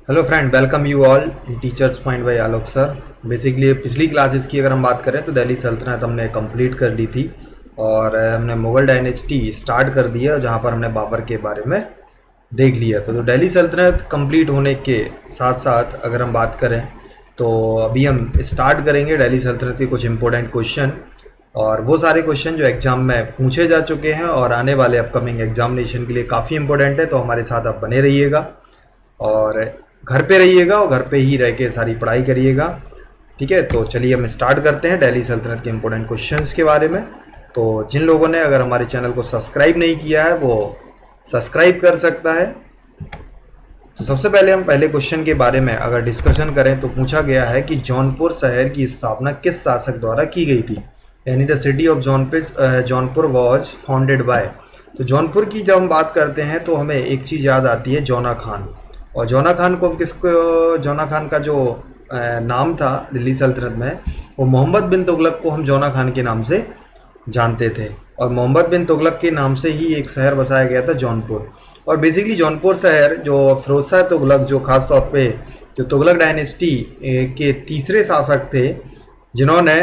Hello friend, welcome you all teachers point by Alok sir. Basically पिछली classes की अगर हम बात करें तो दिल्ली सल्तनत हमने कंप्लीट कर ली थी और हमने मुगल डायनेस्टी स्टार्ट कर दिया जहां पर हमने बाबर के बारे में देख लिया था। तो दिल्ली सल्तनत कंप्लीट होने के साथ साथ अगर हम बात करें तो अभी हम स्टार्ट करेंगे दिल्ली सल्तनत के कुछ इंपॉर्टेंट क्वेश्चन, और वो सारे क्वेश्चन जो एग्जाम में पूछे जा चुके हैं और आने वाले अपकमिंग एग्जामिनेशन के लिए काफ़ी इंपॉर्टेंट है। तो हमारे साथ आप बने रहिएगा और घर पे रहिएगा और घर पे ही रह के सारी पढ़ाई करिएगा। ठीक है, तो चलिए हम स्टार्ट करते हैं दिल्ली सल्तनत के इंपॉर्टेंट क्वेश्चंस के बारे में। तो जिन लोगों ने अगर हमारे चैनल को सब्सक्राइब नहीं किया है वो सब्सक्राइब कर सकता है। तो सबसे पहले हम पहले क्वेश्चन के बारे में अगर डिस्कशन करें तो पूछा गया है कि जौनपुर शहर की स्थापना किस शासक द्वारा की गई थी, यानी the city of Jaunpur was founded by. तो जौनपुर की जब हम बात करते हैं तो हमें एक चीज़ याद आती है, जौना खान। और जौना खान को जौना खान का जो नाम था दिल्ली सल्तनत में, वो मोहम्मद बिन तुगलक को हम जौना खान के नाम से जानते थे। और मोहम्मद बिन तुगलक के नाम से ही एक शहर बसाया गया था जौनपुर। और बेसिकली जौनपुर शहर जो फिरोज शाह तुगलक, जो खास तौर पे जो तुगलक डायनेस्टी के तीसरे शासक थे, जिन्होंने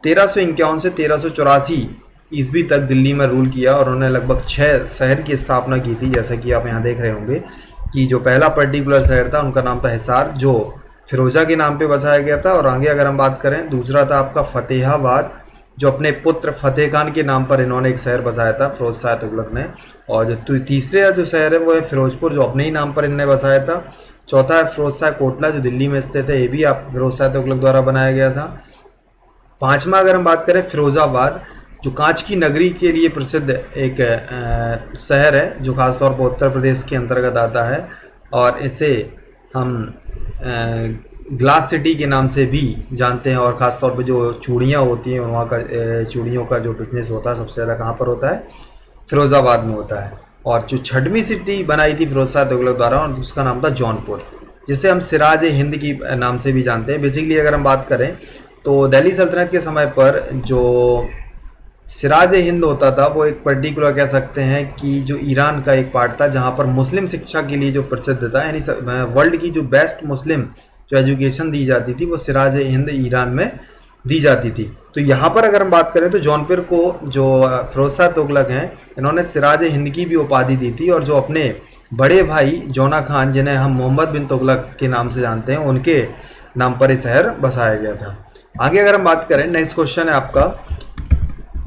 1351 से 1384 ईस्वी तक दिल्ली में रूल किया और उन्होंने लगभग 6 शहर की स्थापना की थी। जैसा कि आप यहाँ देख रहे होंगे कि जो पहला पर्टिकुलर शहर था उनका नाम था हिसार, जो फिरोजा के नाम पे बसाया गया था। और आगे अगर हम बात करें, दूसरा था आपका फतेहाबाद, जो अपने पुत्र फतेह खान के नाम पर इन्होंने एक शहर बसाया था फिरोज शाह तुगलक ने। और जो तीसरे जो शहर है वो है फिरोजपुर, जो अपने ही नाम पर इन्होंने बसाया था। चौथा है फिरोज शाह कोटला, जो दिल्ली में स्थित है, ये भी आप फिरोज शाह तुगलक द्वारा बनाया गया था। पांचवा अगर हम बात करें फिरोजाबाद, जो कांच की नगरी के लिए प्रसिद्ध एक शहर है, जो खासतौर पर उत्तर प्रदेश के अंतर्गत आता है। और इसे हम ग्लास सिटी के नाम से भी जानते हैं। और ख़ासतौर पे जो चूड़ियाँ होती हैं, वहाँ का चूड़ियों का जो बिजनेस होता है सबसे ज़्यादा कहाँ पर होता है, फिरोज़ाबाद में होता है। और जो छठवीं सिटी बनाई थी फिरोज शाह तुगलक द्वारा, और उसका नाम था जौनपुर, जिसे हम सिराज ए हिंद की नाम से भी जानते हैं। बेसिकली अगर हम बात करें तो दिल्ली सल्तनत के समय पर जो सिराज ए हिंद होता था वो एक पर्टिकुलर कह सकते हैं कि जो ईरान का एक पार्ट था, जहाँ पर मुस्लिम शिक्षा के लिए जो प्रसिद्ध था, यानी वर्ल्ड की जो बेस्ट मुस्लिम जो एजुकेशन दी जाती थी वो सिराज ए हिंद ईरान में दी जाती थी। तो यहाँ पर अगर हम बात करें तो जौनपुर को जो फिरोज शाह तुगलक हैं, इन्होंने सिराज ए हिंद की भी उपाधि दी थी। और जो अपने बड़े भाई जौना खान, जिन्हें हम मोहम्मद बिन तुगलक के नाम से जानते हैं, उनके नाम पर ये शहर बसाया गया था। आगे अगर हम बात करें, नेक्स्ट क्वेश्चन है आपका,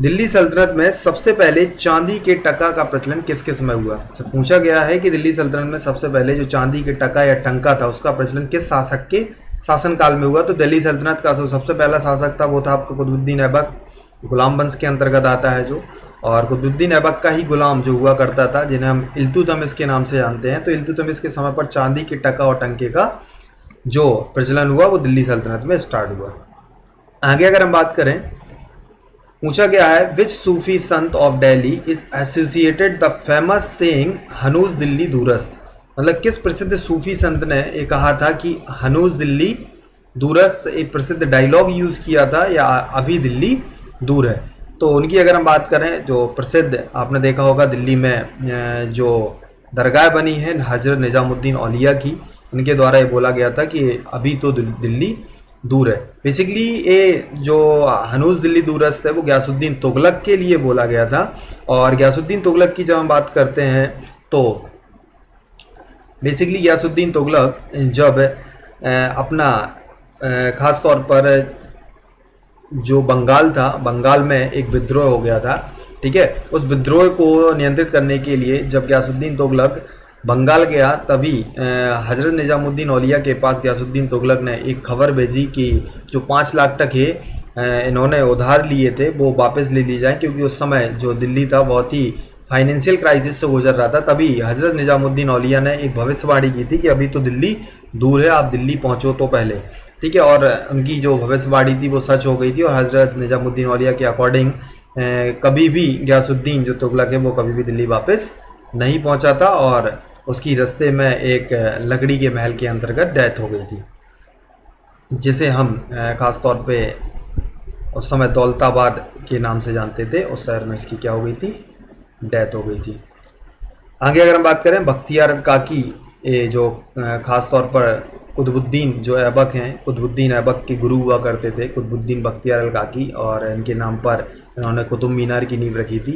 दिल्ली सल्तनत में सबसे पहले चांदी के टका का प्रचलन किसके समय हुआ। तो पूछा गया है कि दिल्ली सल्तनत में सबसे पहले जो चांदी के टका या टंका था उसका प्रचलन किस शासक के शासनकाल में हुआ। तो दिल्ली सल्तनत का जो सबसे पहला शासक था वो था आपका कुतुबुद्दीन ऐबक, गुलाम वंश के अंतर्गत आता है जो। और कुतुबुद्दीन ऐबक का ही गुलाम जो हुआ करता था, जिन्हें हम इल्तुतमिश के नाम से जानते हैं। तो इल्तुतमिश के समय पर चांदी के टका और टंके का जो प्रचलन हुआ वो दिल्ली सल्तनत में स्टार्ट हुआ। आगे अगर हम बात करें, पूछा गया है which Sufi sant of Delhi is associated the famous saying हनूज दिल्ली दूरस्त। मतलब किस प्रसिद्ध सूफी संत ने ये कहा था कि हनूज दिल्ली दूरस्त, एक प्रसिद्ध डायलॉग यूज किया था, या अभी दिल्ली दूर है। तो उनकी अगर हम बात करें, जो प्रसिद्ध आपने देखा होगा दिल्ली में जो दरगाह बनी है हजरत निजामुद्दीन औलिया की, उनके द्वारा ये बोला गया था कि अभी तो दिल्ली दूर है। बेसिकली ये जो हनूज दिल्ली दूरस्त है वो गयासुद्दीन तुगलक के लिए बोला गया था। और गयासुद्दीन तुगलक की जब हम बात करते हैं तो बेसिकली गयासुद्दीन तुगलक जब अपना खास तौर पर जो बंगाल था, बंगाल में एक विद्रोह हो गया था, ठीक है, उस विद्रोह को नियंत्रित करने के लिए जब गयासुद्दीन तुगलक बंगाल गया, तभी हजरत निजामुद्दीन औलिया के पास गयासुद्दीन तुगलक ने एक खबर भेजी कि जो 5 लाख टके इन्होंने उधार लिए थे वो वापस ले ली जाए, क्योंकि उस समय जो दिल्ली था बहुत ही फाइनेंशियल क्राइसिस से गुजर रहा था। तभी हजरत निजामुद्दीन औलिया ने एक भविष्यवाणी की थी कि अभी तो दिल्ली दूर है, आप दिल्ली पहुंचो तो पहले, ठीक है। और उनकी जो भविष्यवाणी थी वो सच हो गई थी। और हजरत निजामुद्दीन औलिया के अकॉर्डिंग कभी भी गयासुद्दीन जो तुगलक है वो कभी भी दिल्ली वापस नहीं पहुंचा था, और उसकी रास्ते में एक लकड़ी के महल के अंतर्गत डेथ हो गई थी, जिसे हम खास तौर पे उस समय दौलताबाद के नाम से जानते थे। उस शहर में इसकी क्या हो गई थी, डेथ हो गई थी। आगे अगर हम बात करें बख्तियार काकी ये जो ख़ास तौर पर कुतुबुद्दीन जो ऐबक हैं, कुतुबुद्दीन ऐबक के गुरु हुआ करते थे, कुतुबुद्दीन बख्तियार अल काकी, और इनके नाम पर इन्होंने कुतुब मीनार की नींव रखी थी।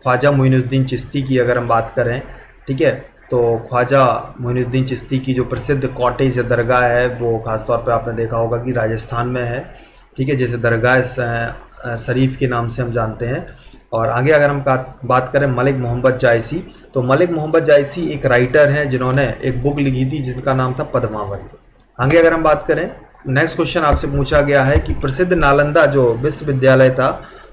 ख्वाजा मोइनुद्दीन चिश्ती की अगर हम बात करें, ठीक है, तो ख्वाजा मोइनुद्दीन चिश्ती की जो प्रसिद्ध कॉटेज या दरगाह है वो ख़ास तौर पे आपने देखा होगा कि राजस्थान में है, ठीक है, जैसे दरगाह शरीफ के नाम से हम जानते हैं। और आगे अगर हम बात करें मलिक मोहम्मद जायसी, तो मलिक मोहम्मद जायसी एक राइटर हैं जिन्होंने एक बुक लिखी थी जिनका नाम था पद्मावत। आगे अगर हम बात करें, नेक्स्ट क्वेश्चन आपसे पूछा गया है कि प्रसिद्ध नालंदा जो विश्वविद्यालय था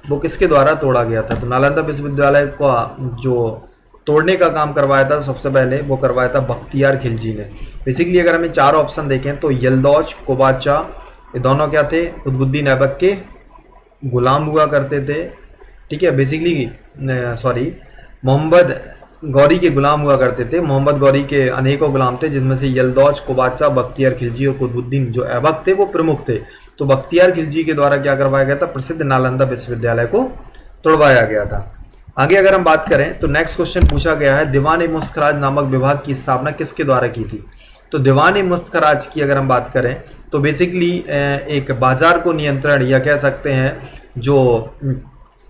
वो किसके द्वारा तोड़ा गया था। तो नालंदा विश्वविद्यालय का जो तोड़ने का काम करवाया था सबसे पहले वो करवाया था बख्तियार खिलजी ने। बेसिकली अगर हमें चार ऑप्शन देखें तो यल्दौज, कोबाचा, ये दोनों क्या थे, कुतुबुद्दीन ऐबक के गुलाम हुआ करते थे, ठीक है, बेसिकली सॉरी मोहम्मद गौरी के गुलाम हुआ करते थे। मोहम्मद गौरी के अनेकों गुलाम थे जिनमें से यल्दौज, कोबाचा, बख्तियार खिलजी और कुतुबुद्दीन जो ऐबक थे वो प्रमुख थे। तो बख्तियार खिलजी के द्वारा क्या करवाया गया था, प्रसिद्ध नालंदा विश्वविद्यालय को तोड़वाया गया था। आगे अगर हम बात करें तो नेक्स्ट क्वेश्चन पूछा गया है दीवान-ए-मुश्क-खराज नामक विभाग की स्थापना किसके द्वारा की थी। तो दीवान-ए-मुश्क-खराज की अगर हम बात करें तो बेसिकली एक बाजार को नियंत्रण या कह सकते हैं जो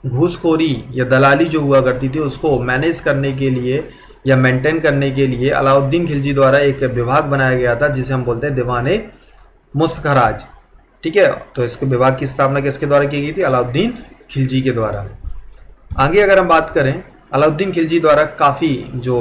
घूसखोरी या दलाली जो हुआ करती थी उसको मैनेज करने के लिए या मेंटेन करने के लिए अलाउद्दीन खिलजी द्वारा एक विभाग बनाया गया था जिसे हम बोलते हैं दीवान-ए-मुश्क-खराज, ठीक है। तो इसके विभाग की स्थापना किसके द्वारा की गई थी, अलाउद्दीन खिलजी के द्वारा। आगे अगर हम बात करें, अलाउद्दीन खिलजी द्वारा काफ़ी जो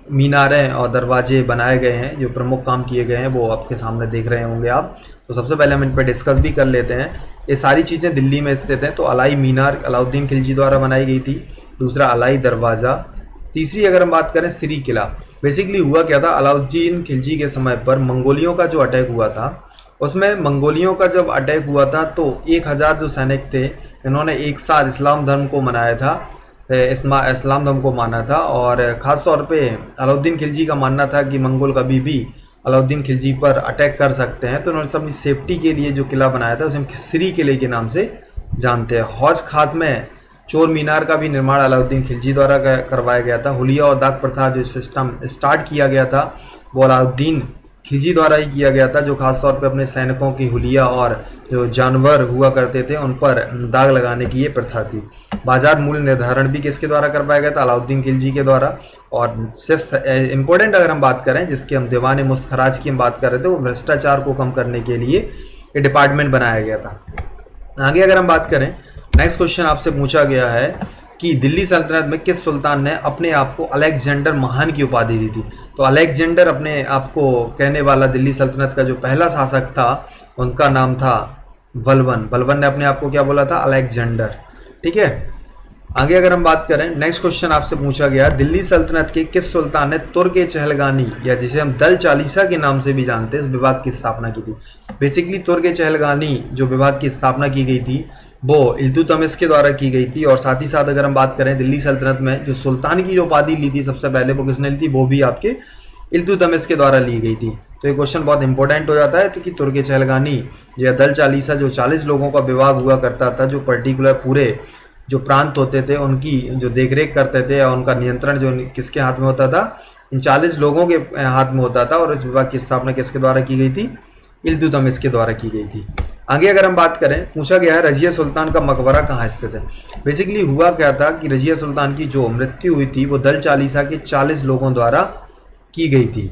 मीनारें और दरवाजे बनाए गए हैं, जो प्रमुख काम किए गए हैं वो आपके सामने देख रहे होंगे आप। तो सबसे पहले हम इन पर डिस्कस भी कर लेते हैं। ये सारी चीज़ें दिल्ली में स्थित हैं। तो अलाई मीनार अलाउद्दीन खिलजी द्वारा बनाई गई थी, दूसरा अलाई दरवाज़ा, तीसरी अगर हम बात करें सिरी किला। बेसिकली हुआ क्या था, अलाउद्दीन खिलजी के समय पर मंगोलियों का जो अटैक हुआ था उसमें मंगोलियों का जब अटैक हुआ था तो 1000 जो सैनिक थे इन्होंने एक साथ इस्लाम धर्म को मनाया था, इस्लाम धर्म को माना था। और ख़ास तौर पे अलाउद्दीन खिलजी का मानना था कि मंगोल कभी भी अलाउद्दीन खिलजी पर अटैक कर सकते हैं, तो उन्होंने अपनी सेफ्टी के लिए जो किला बनाया था उसे हम सिरी किले के नाम से जानते हैं। हौज खास में चोर मीनार का भी निर्माण अलाउद्दीन खिलजी द्वारा करवाया गया था। हुलिया और दाग प्रथा जो सिस्टम स्टार्ट किया गया था वो अलाउद्दीन खिलजी द्वारा ही किया गया था, जो खासतौर पे अपने सैनिकों की हुलिया और जो जानवर हुआ करते थे उन पर दाग लगाने की ये प्रथा थी। बाजार मूल्य निर्धारण भी किसके द्वारा करवाया गया था, अलाउद्दीन खिलजी के द्वारा। और सिर्फ इम्पोर्टेंट अगर हम बात करें जिसकी हम दीवान-ए-मुश्क-खराज की हम बात कर रहे थे, वो भ्रष्टाचार को कम करने के लिए ये डिपार्टमेंट बनाया गया था। आगे अगर हम बात करें, नेक्स्ट क्वेश्चन आपसे पूछा गया है कि दिल्ली सल्तनत में किस सुल्तान ने अपने आप को अलेक्जेंडर महान की उपाधि दी थी। तो अलेक्जेंडर अपने आप को कहने वाला दिल्ली सल्तनत का जो पहला शासक था उनका नाम था बलबन। बलबन ने अपने आप को क्या बोला था, अलेक्जेंडर, ठीक है। आगे अगर हम बात करें, नेक्स्ट क्वेश्चन आपसे पूछा गया दिल्ली सल्तनत के किस सुल्तान ने तुर्क-ए-चहलगानी या जिसे हम दल चालीसा के नाम से भी जानते हैं इस विभाग की स्थापना की थी। बेसिकली तुर्क-ए-चहलगानी जो विभाग की स्थापना की गई थी वो इल्तुतमिश के द्वारा की गई थी। और साथ ही साथ अगर हम बात करें दिल्ली सल्तनत में जो सुल्तान की जो उपाधि ली थी सबसे पहले वो किसने ली थी, वो भी आपके इल्तुतमिश के द्वारा ली गई थी। तो ये क्वेश्चन बहुत इंपॉर्टेंट हो जाता है, तो कि तुर्क-ए-चहलगानी या दल चालीसा जो 40 लोगों का विभाग हुआ करता था, जो पर्टिकुलर पूरे जो प्रांत होते थे उनकी जो देखरेख करते थे और उनका नियंत्रण जो किसके हाथ में होता था, इन 40 लोगों के हाथ में होता था। और इस विभाग की स्थापना किसके द्वारा की गई थी, इल्तुतमिश के द्वारा की गई थी। आगे अगर हम बात करें, पूछा गया है रजिया सुल्तान का मकबरा कहाँ स्थित है। बेसिकली हुआ क्या था कि रजिया सुल्तान की जो मृत्यु हुई थी वो दल चालीसा के 40 लोगों द्वारा की गई थी।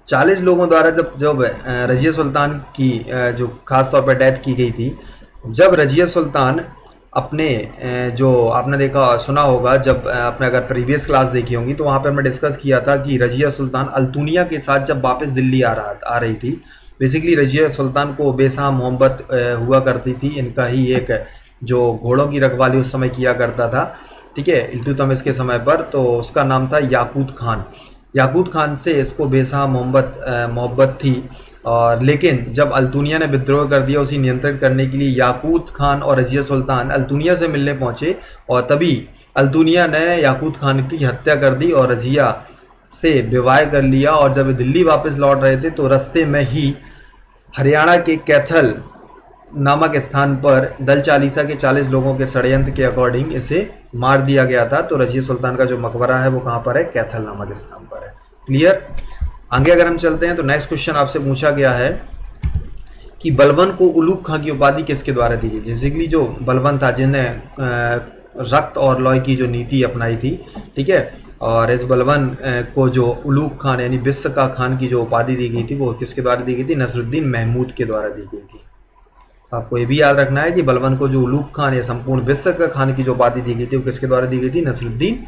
40 लोगों द्वारा जब रजिया सुल्तान की जो खास तौर पर डेथ की गई थी, जब रजिया सुल्तान अपने जो आपने देखा सुना होगा, जब आपने अगर प्रीवियस क्लास देखी होंगी तो वहाँ पे हमने डिस्कस किया था कि रजिया सुल्तान अल्तुनिया के साथ जब वापस दिल्ली आ रही थी। बेसिकली रजिया सुल्तान को बेसहा मोहब्बत हुआ करती थी, इनका ही एक जो घोड़ों की रखवाली उस समय किया करता था, ठीक है, इल्तुतमिश के समय पर। तो उसका नाम था याकूत खान। याकूत खान से इसको बेसहा मोहब्बत थी। और लेकिन जब अल्तुनिया ने विद्रोह कर दिया उसे नियंत्रित करने के लिए याकूत खान और रजिया सुल्तान अल्तुनिया से मिलने पहुंचे और तभी अल्तुनिया ने याकूत खान की हत्या कर दी और रजिया से विवाह कर लिया। और जब दिल्ली वापस लौट रहे थे तो रास्ते में ही हरियाणा के कैथल नामक स्थान पर दल चालीसा के 40 लोगों के षड्यंत्र के अकॉर्डिंग इसे मार दिया गया था। तो रजिया सुल्तान का जो मकबरा है वो कहाँ पर है, कैथल नामक स्थान पर है। क्लियर। आगे अगर हम चलते हैं तो नेक्स्ट क्वेश्चन आपसे पूछा गया है कि बलबन को उलूग खां की उपाधि किसके द्वारा दी गई। बेसिकली जो बलबन था जिन्हें रक्त और लौह की जो नीति अपनाई थी, ठीक है, और इस बलबन को जो उलूग खान यानी विश्व का खान की जो उपाधि दी गई थी वो किसके द्वारा दी गई थी, नसरुद्दीन महमूद के द्वारा दी गई थी। आपको ये भी याद रखना है कि बलबन को जो उलूग खान या संपूर्ण विश्व का खान की जो उपाधि दी गई थी वो किसके द्वारा दी गई थी, नसरुद्दीन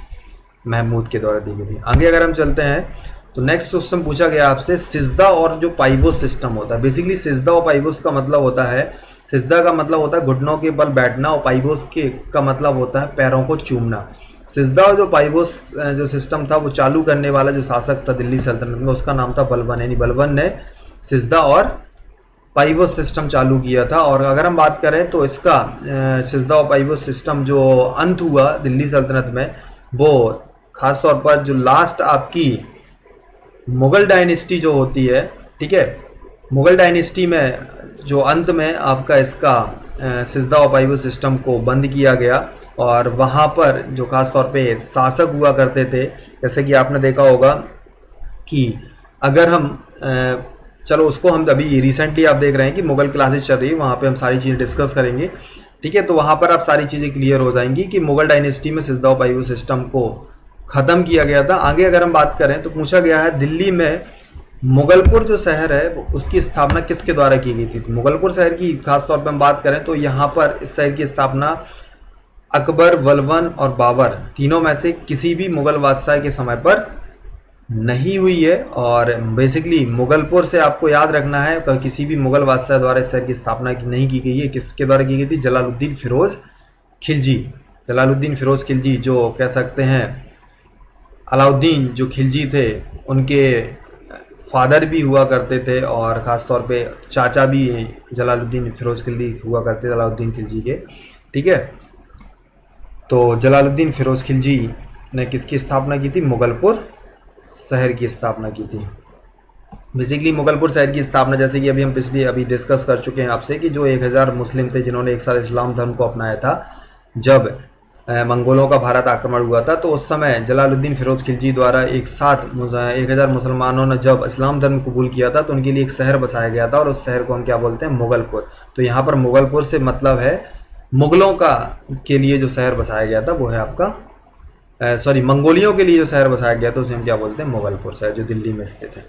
महमूद के द्वारा दी गई थी। आगे अगर हम चलते हैं तो नेक्स्ट क्वेश्चन पूछा गया आपसे सिजदा और जो पाइवोस सिस्टम होता है। बेसिकली सिजदा और पाइवोस का मतलब होता है, सिजदा का मतलब होता है घुटनों के बल बैठना और पाइवोस के का मतलब होता है पैरों को चूमना। सिजदा और जो पाइवोस जो सिस्टम था वो चालू करने वाला जो शासक था दिल्ली सल्तनत में उसका नाम था बलबन, यानी बलबन ने सिजदा और पाइवोस सिस्टम चालू किया था। और अगर हम बात करें तो इसका सिजदा और पाइवोस सिस्टम जो अंत हुआ दिल्ली सल्तनत में वो खासतौर पर जो लास्ट आपकी मुगल डायनेस्टी जो होती है, ठीक है, मुगल डायनेस्टी में जो अंत में आपका इसका सिजदा और पाइवोस सिस्टम को बंद किया गया और वहाँ पर जो खास तौर पे शासक हुआ करते थे, जैसे कि आपने देखा होगा कि अगर हम चलो उसको हम अभी रिसेंटली आप देख रहे हैं कि मुगल क्लासेस चल रही है, वहाँ पे हम सारी चीज़ें डिस्कस करेंगे, ठीक है, तो वहाँ पर आप सारी चीज़ें क्लियर हो जाएंगी कि मुगल डायनेस्टी में सिजदा और पाइवोस सिस्टम को ख़त्म किया गया था। आगे अगर हम बात करें तो पूछा गया है दिल्ली में मुगलपुर जो शहर है उसकी स्थापना किसके द्वारा की गई थी। तो मुगलपुर शहर की खास तौर पर हम बात करें तो यहाँ पर इस शहर की स्थापना अकबर, बलबन और बाबर तीनों में से किसी भी मुगल बादशाह के समय पर नहीं हुई है। और बेसिकली मुगलपुर से आपको याद रखना है कि किसी भी मुगल बादशाह द्वारा इस शहर की स्थापना नहीं की गई है। किसके द्वारा की गई थी, जलालुद्दीन फिरोज खिलजी। जलालुद्दीन फिरोज खिलजी जो कह सकते हैं अलाउद्दीन जो खिलजी थे उनके फादर भी हुआ करते थे और ख़ास तौर पे चाचा भी जलालुद्दीन फिरोज खिलजी हुआ करते थे अलाउद्दीन खिलजी के, ठीक है। तो जलालुद्दीन फिरोज खिलजी ने किसकी स्थापना की थी, मुगलपुर शहर की स्थापना की थी। बेसिकली मुगलपुर शहर की स्थापना जैसे कि अभी डिस्कस कर चुके हैं आपसे कि जो 1000 मुस्लिम थे जिन्होंने एक साथ इस्लाम धर्म को अपनाया था, जब मंगोलों का भारत आक्रमण हुआ था तो उस समय जलालुद्दीन फिरोज खिलजी द्वारा एक साथ 1000 मुसलमानों ने जब इस्लाम धर्म कबूल किया था तो उनके लिए एक शहर बसाया गया था और उस शहर को हम क्या बोलते हैं, मुगलपुर। तो यहाँ पर मुगलपुर से मतलब है मुगलों का के लिए जो शहर बसाया गया था वो है आपका मंगोलियों के लिए जो शहर बसाया गया था उसे हम क्या बोलते हैं, मुगलपुर शहर, जो दिल्ली में स्थित है।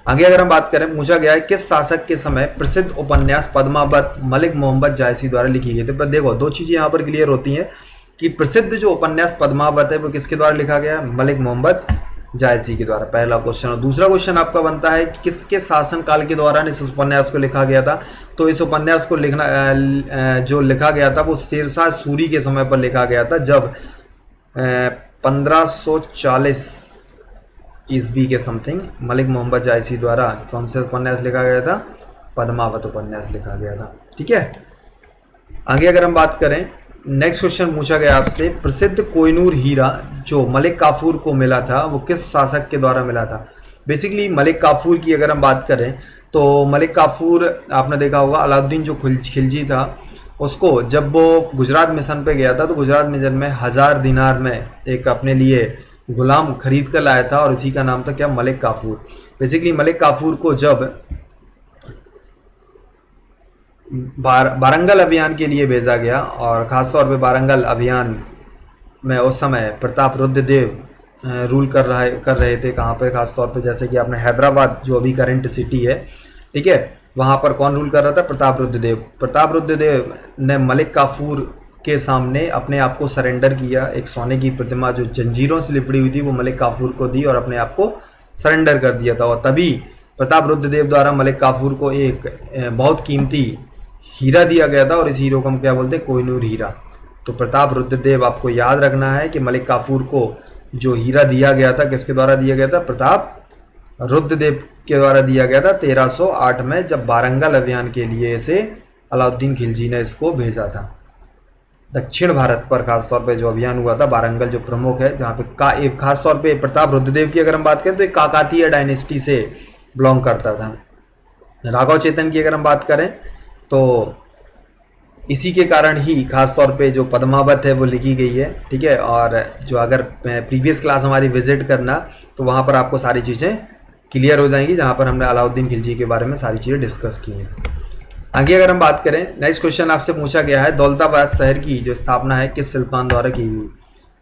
आगे अगर हम बात करें पूछा गया है किस शासक के समय प्रसिद्ध उपन्यास पद्मावत मलिक मोहम्मद जायसी द्वारा लिखी गई थी। पर देखो दो चीजें यहाँ पर क्लियर होती हैं कि प्रसिद्ध जो उपन्यास पद्मावत है वो किसके द्वारा लिखा गया, मलिक मोहम्मद जायसी के द्वारा, पहला क्वेश्चन। और दूसरा क्वेश्चन आपका बनता है कि किसके शासन काल के दौरान इस उपन्यास को लिखा गया था। तो इस उपन्यास को जो लिखा गया था वो शेरशाह सूरी के समय पर लिखा गया था, जब 1540 ईस्वी के समथिंग मलिक मोहम्मद जायसी द्वारा कौन से उपन्यास लिखा गया था, पद्मावत उपन्यास लिखा गया था, ठीक है। आगे अगर हम बात करें नेक्स्ट क्वेश्चन पूछा गया आपसे प्रसिद्ध कोहिनूर हीरा जो मलिक काफूर को मिला था वो किस शासक के द्वारा मिला था। बेसिकली मलिक काफूर की अगर हम बात करें तो मलिक काफूर आपने देखा होगा अलाउद्दीन जो खिलजी था उसको जब वो गुजरात मिशन पे गया था तो गुजरात मिशन में 1000 दिनार में एक अपने लिए गुलाम खरीद कर लाया था और उसी का नाम था क्या, मलिक काफूर। बेसिकली मलिक काफूर को जब वारंगल अभियान के लिए भेजा गया और ख़ासतौर पे वारंगल अभियान में उस समय प्रताप रुद्रदेव रूल कर रहे थे। कहाँ पे, ख़ासतौर पे जैसे कि आपने हैदराबाद जो अभी करंट सिटी है, ठीक है, वहाँ पर कौन रूल कर रहा था, प्रताप रुद्रदेव। प्रताप रुद्रदेव ने मलिक काफूर के सामने अपने आप को सरेंडर किया। एक सोने की प्रतिमा जो जंजीरों से लिपटी हुई थी वो मलिक काफूर को दी और अपने आप को सरेंडर कर दिया था। और तभी प्रताप रुद्रदेव द्वारा मलिक काफूर को एक बहुत कीमती हीरा दिया गया था और इस हीरो को हम क्या बोलते हैं, कोहिनूर हीरा। तो प्रताप रुद्रदेव आपको याद रखना है कि मलिक काफूर को जो हीरा दिया गया था किसके द्वारा दिया गया था, प्रताप रुद्रदेव के द्वारा दिया गया था 1308 में, जब वारंगल अभियान के लिए इसे अलाउद्दीन खिलजी ने इसको भेजा था। दक्षिण भारत पर खासतौर पे जो अभियान हुआ था वारंगल जो प्रमुख है, जहाँ पे खासतौर पे प्रताप रुद्रदेव की अगर हम बात करें तो एक काकातीय डायनेस्टी से बिलोंग करता था। राघव चेतन की अगर हम बात करें तो इसी के कारण ही खास तौर पे जो पद्मावत है वो लिखी गई है, ठीक है। और जो अगर प्रीवियस क्लास हमारी विजिट करना तो वहाँ पर आपको सारी चीज़ें क्लियर हो जाएंगी, जहाँ पर हमने अलाउद्दीन खिलजी के बारे में सारी चीज़ें डिस्कस की हैं। आगे अगर हम बात करें, नेक्स्ट क्वेश्चन आपसे पूछा गया है दौलताबाद शहर की जो स्थापना है किस सुल्तान द्वारा की गई।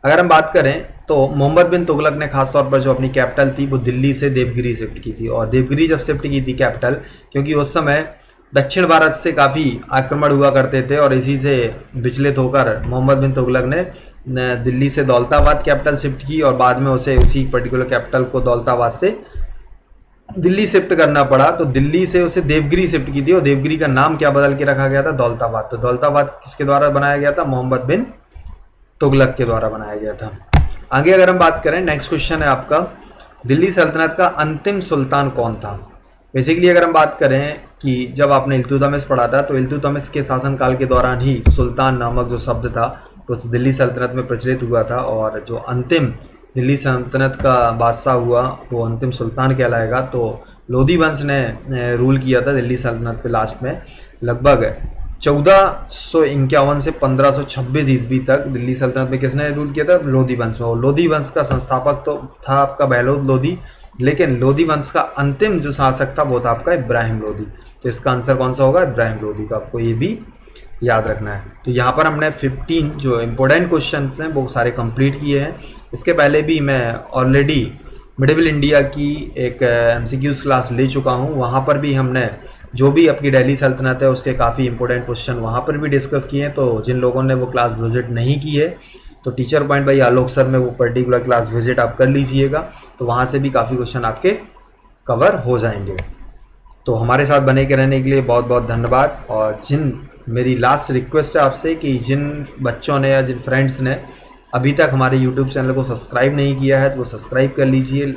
अगर हम बात करें तो मोहम्मद बिन तुगलक ने खासतौर पर जो अपनी कैपिटल थी वो दिल्ली से देवगिरी शिफ्ट की थी। और देवगिरी जब शिफ्ट की थी कैपिटल, क्योंकि उस समय दक्षिण भारत से काफ़ी आक्रमण हुआ करते थे और इसी से विचलित होकर मोहम्मद बिन तुगलक ने दिल्ली से दौलताबाद कैपिटल शिफ्ट की और बाद में उसे उसी पर्टिकुलर कैपिटल को दौलताबाद से दिल्ली शिफ्ट करना पड़ा। तो दिल्ली से उसे देवगिरी शिफ्ट की थी और देवगिरी का नाम क्या बदल के रखा गया था, दौलताबाद। तो दौलताबाद किसके द्वारा बनाया गया था, मोहम्मद बिन तुगलक के द्वारा बनाया गया था। आगे अगर हम बात करें, नेक्स्ट क्वेश्चन है आपका, दिल्ली सल्तनत का अंतिम सुल्तान कौन था। बेसिकली अगर हम बात करें कि जब आपने इल्तुतमिश पढ़ा था तो इल्तुतमिश के शासनकाल के दौरान ही सुल्तान नामक जो शब्द था तो दिल्ली सल्तनत में प्रचलित हुआ था। और जो अंतिम दिल्ली सल्तनत का बादशाह हुआ वो अंतिम सुल्तान कहलाएगा। तो लोधी वंश ने रूल किया था दिल्ली सल्तनत पे लास्ट में लगभग 1451 से 1526 ईस्वी तक दिल्ली सल्तनत में किसने रूल किया था, लोधी वंश में। और लोधी वंश का संस्थापक तो था आपका बहलोद लोधी, लेकिन लोधी वंश का अंतिम जो शासक था वो था आपका इब्राहिम लोधी। तो इसका आंसर कौन सा होगा, इब्राहिम लोधी। तो आपको ये भी याद रखना है। तो यहाँ पर हमने 15 जो इम्पोर्टेंट क्वेश्चन हैं वो सारे कंप्लीट किए हैं। इसके पहले भी मैं ऑलरेडी मिडिवल इंडिया की एक MCQs क्लास ले चुका हूँ। वहाँ पर भी हमने जो भी अपनी दिल्ली सल्तनत है उसके काफ़ी इंपॉर्टेंट क्वेश्चन वहाँ पर भी डिस्कस किए हैं। तो जिन लोगों ने वो क्लास विजिट नहीं की है तो teacher point by Alok sir में वो पर्टिकुलर क्लास विजिट आप कर लीजिएगा, तो वहाँ से भी काफ़ी क्वेश्चन आपके कवर हो जाएंगे। तो हमारे साथ बने के रहने के लिए बहुत बहुत धन्यवाद। और जिन मेरी लास्ट रिक्वेस्ट है आपसे कि जिन बच्चों ने या जिन फ्रेंड्स ने अभी तक हमारे YouTube चैनल को सब्सक्राइब नहीं किया है तो वो सब्सक्राइब कर लीजिए।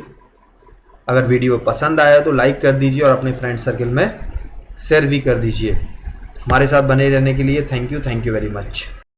अगर वीडियो पसंद आया तो लाइक कर दीजिए और अपने फ्रेंड सर्कल में शेयर भी कर दीजिए। हमारे साथ बने रहने के लिए थैंक यू वेरी मच।